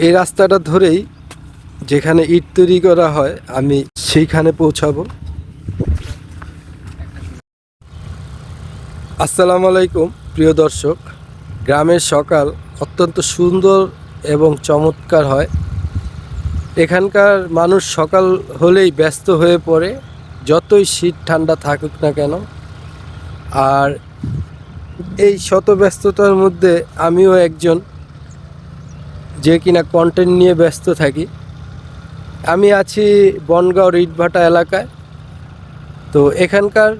এই রাস্তাটা ধরেই যেখানে ইট তৈরি করা হয় আমি সেইখানে পৌঁছাবো। আসসালামু আলাইকুম প্রিয় দর্শক। গ্রামের সকাল অত্যন্ত সুন্দর এবং চমৎকার হয়। এখানকার মানুষ সকাল হলেই ব্যস্ত হয়ে পড়ে, যতই শীত ঠান্ডা থাকুক না কেন। আর এই শত ব্যস্ততার মধ্যে আমিও একজন যে কিনা কন্টেন্ট নিয়ে ব্যস্ত থাকি। আমি আছি বনগাঁও ইটভাটা এলাকায়। তো এখানকার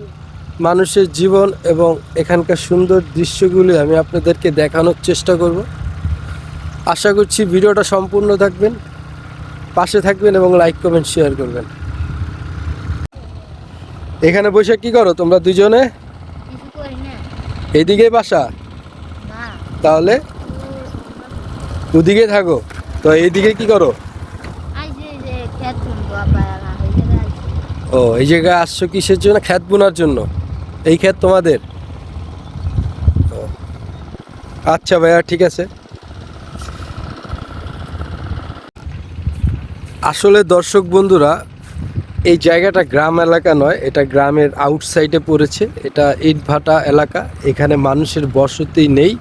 মানুষের জীবন এবং এখানকার সুন্দর দৃশ্যগুলি আমি আপনাদেরকে দেখানোর চেষ্টা করব। আশা করছি ভিডিওটা সম্পূর্ণ থাকবেন, পাশে থাকবেন এবং লাইক কমেন্ট শেয়ার করবেন। এখানে বসে কি করো তোমরা দুজনে? এইদিকে বাসা? তাহলে ওদিকে থাকো। তো এইদিকে কি করো? ও, এই জায়গায় আসছো কিসের জন্য? ক্ষেত বোনার জন্য। এই ক্ষেত তোমাদের? আচ্ছা ভাইয়া, ঠিক আছে। আসলে দর্শক বন্ধুরা, এই জায়গাটা গ্রাম এলাকা নয়, এটা গ্রামের আউটসাইডে পড়েছে। এটা ইটভাটা এলাকা, এখানে মানুষের বসতি নেই।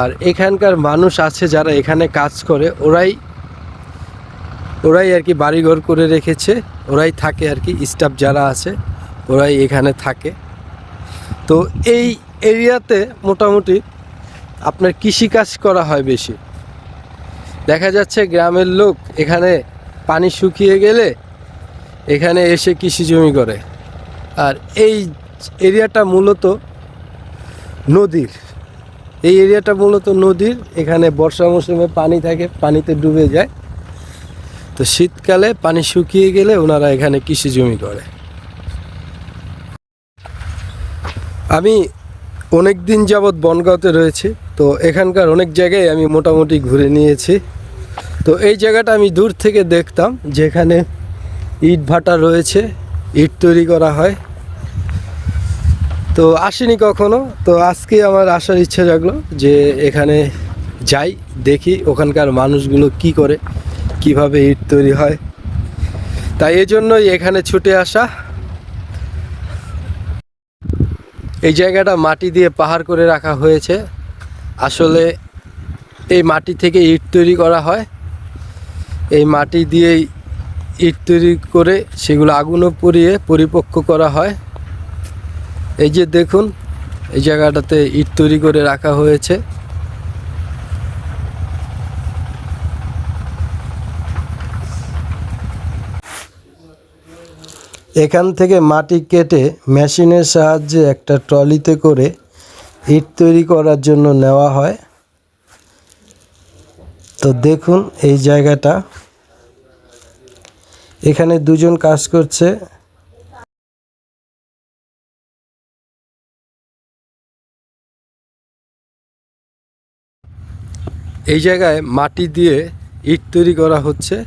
আর এখানকার মানুষ আছে যারা এখানে কাজ করে, ওরাই আর কি বাড়িঘর করে রেখেছে, ওরাই থাকে আর কি। স্টাফ যারা আছে ওরাই এখানে থাকে। তো এই এরিয়াতে মোটামুটি আপনার কৃষিকাজ করা হয় বেশি। দেখা যাচ্ছে গ্রামের লোক এখানে পানি শুকিয়ে গেলে এখানে এসে কৃষি জমি করে। আর এই এরিয়াটা মূলত নদীর, এখানে বর্ষা মৌসুমে পানি থাকে, পানিতে ডুবে যায়। তো শীতকালে পানি শুকিয়ে গেলে ওনারা এখানে কৃষি জমি করে। আমি অনেক দিন যাবৎ বনগাঁওতে রয়েছি, তো এখানকার অনেক জায়গায় আমি মোটামুটি ঘুরে নিয়েছি। তো এই জায়গাটা আমি দূর থেকে দেখতাম, যেখানে ইট ভাটা রয়েছে, ইট তৈরি করা হয়। তো আসিনি কখনো, তো আজকে আমার আসার ইচ্ছা জাগলো যে এখানে যাই, দেখি ওখানকার মানুষগুলো কি করে, কিভাবে ইট তৈরি হয়। তাই এই জন্যই এখানে ছুটে আসা। এই জায়গাটা মাটি দিয়ে পাহাড় করে রাখা হয়েছে। আসলে এই মাটি থেকে ইট তৈরি করা হয়। এই মাটি দিয়েই ইট তৈরি করে সেগুলো আগুনও পুড়িয়ে পরিপক্ক করা হয়। এই যে দেখুন, এই জায়গাটাতে ইট তৈরি করে রাখা হয়েছে। এখান থেকে মাটি কেটে মেশিনের সাহায্যে একটা ট্রলিতে করে ইট তৈরি করার জন্য নেওয়া হয়। তো দেখুন এই জায়গাটা, এখানে দুজন কাজ করছে। এই জায়গায় মাটি দিয়ে ইট তৈরি করা হচ্ছে।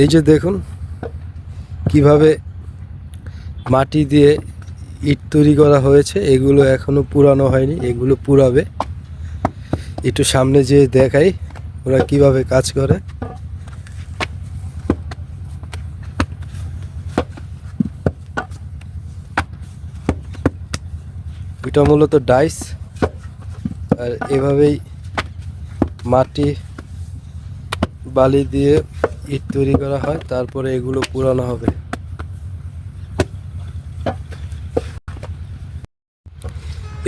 এই যে দেখুন কিভাবে মাটি দিয়ে ইট তৈরি করা হয়েছে। এগুলো এখনো পুরানো হয়নি, এগুলো পুরাবে। একটু সামনে যেয়ে দেখাই ওরা কিভাবে কাজ করে। এটা মূলত ডাইস, আর এভাবেই মাটি বালি দিয়ে ইট তৈরি করা হয়, তারপরে এগুলো পুরানো হবে।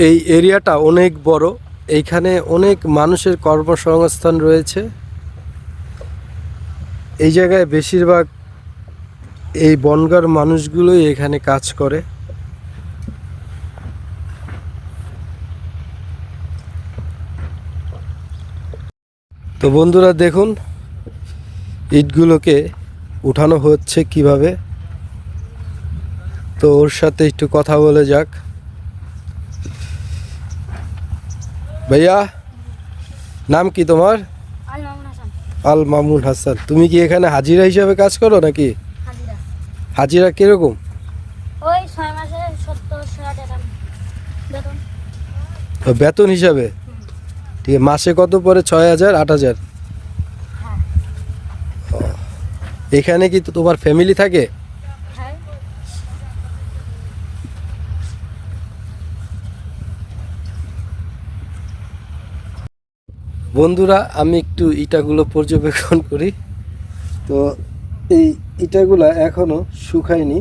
এই এরিয়াটা অনেক বড়, এইখানে অনেক মানুষের কর্মসংস্থান রয়েছে। এই জায়গায় বেশিরভাগ এই বনগাঁর মানুষগুলোই এখানে কাজ করে। তো বন্ধুরা দেখুন ইটগুলোকে উঠানো হচ্ছে কিভাবে। তো ওর সাথে একটু কথা বলে যাক। ভাইয়া, নাম কি তোমার? আল মামুন হাসান। তুমি কি এখানে হাজিরা হিসাবে কাজ করো নাকি? হাজিরা কিরকম? ওই 6 মাসে 70-80 টাকা বেতন। বেতন হিসাবে? ঠিক আছে, মাসে কত পরে? 6,000 8,000? এখানে কি তো তোমার ফ্যামিলি থাকে? হ্যাঁ। বন্ধুরা, আমি একটু ইটাগুলো পর্যবেক্ষণ করি। তো এই ইটাগুলা এখনো শুকায়নি,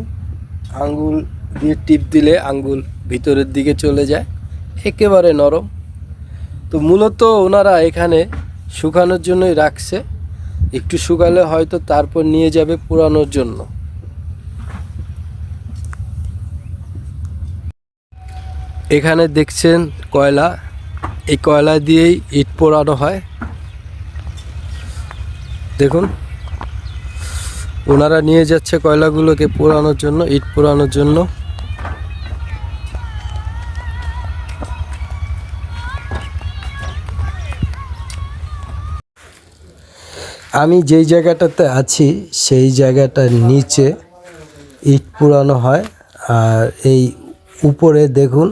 আঙ্গুল দিয়ে টিপ দিলে আঙ্গুল ভিতরের দিকে চলে যায়, একেবারে নরম। তো মূলত ওনারা এখানে শুকানোর জন্যই রাখছে, একটু শুকালে হয়তো তারপর নিয়ে যাবে পোড়ানোর জন্য। এখানে দেখছেন কয়লা, এই কয়লা দিয়েই ইট পোড়ানো হয়। দেখুন, ওনারা নিয়ে যাচ্ছে কয়লাগুলোকে পোড়ানোর জন্য, ইট পোড়ানোর জন্য। আমি যেই জায়গাটাতে আছি সেই জায়গাটার নিচে ইট পোড়ানো হয়। আর এই উপরে দেখুন,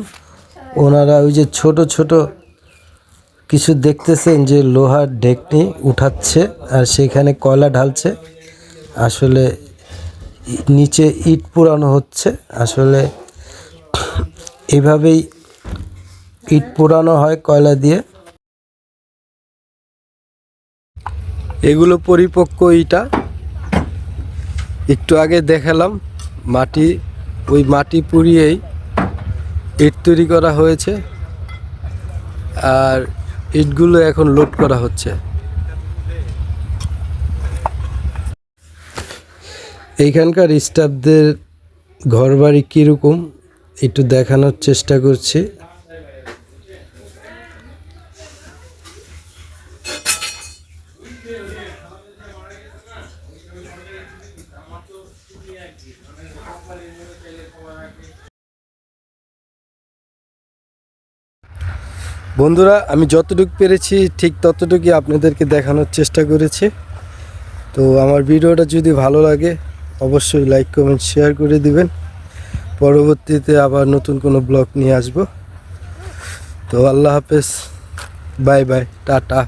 ওনারা ওই যে ছোট ছোট কিছু দেখতেছেন যে লোহার ঢেকনি উঠাচ্ছে আর সেখানে কয়লা ঢালছে। আসলে নিচে ইট পোড়ানো হচ্ছে। আসলে এভাবেই ইট পোড়ানো হয় কয়লা দিয়ে। এগুলো পরিপক্ক ইটা, একটু আগে দেখালাম মাটি, ওই মাটি পুড়িয়েই ইট তৈরি করা হয়েছে। আর ইটগুলো এখন লোড করা হচ্ছে। এইখানকার স্টাফদের ঘরবাড়ি কীরকম একটু দেখানোর চেষ্টা করছি। বন্ধুরা, আমি যতটুকু পেরেছি ঠিক ততটুকুই আপনাদেরকে দেখানোর চেষ্টা করেছি। তো আমার ভিডিওটা যদি ভালো লাগে অবশ্যই লাইক কমেন্ট শেয়ার করে দিবেন। পরবর্তীতে আবার নতুন কোনো ব্লগ নিয়ে আসব। তো আল্লাহ হাফেজ, বাই বাই, টাটা।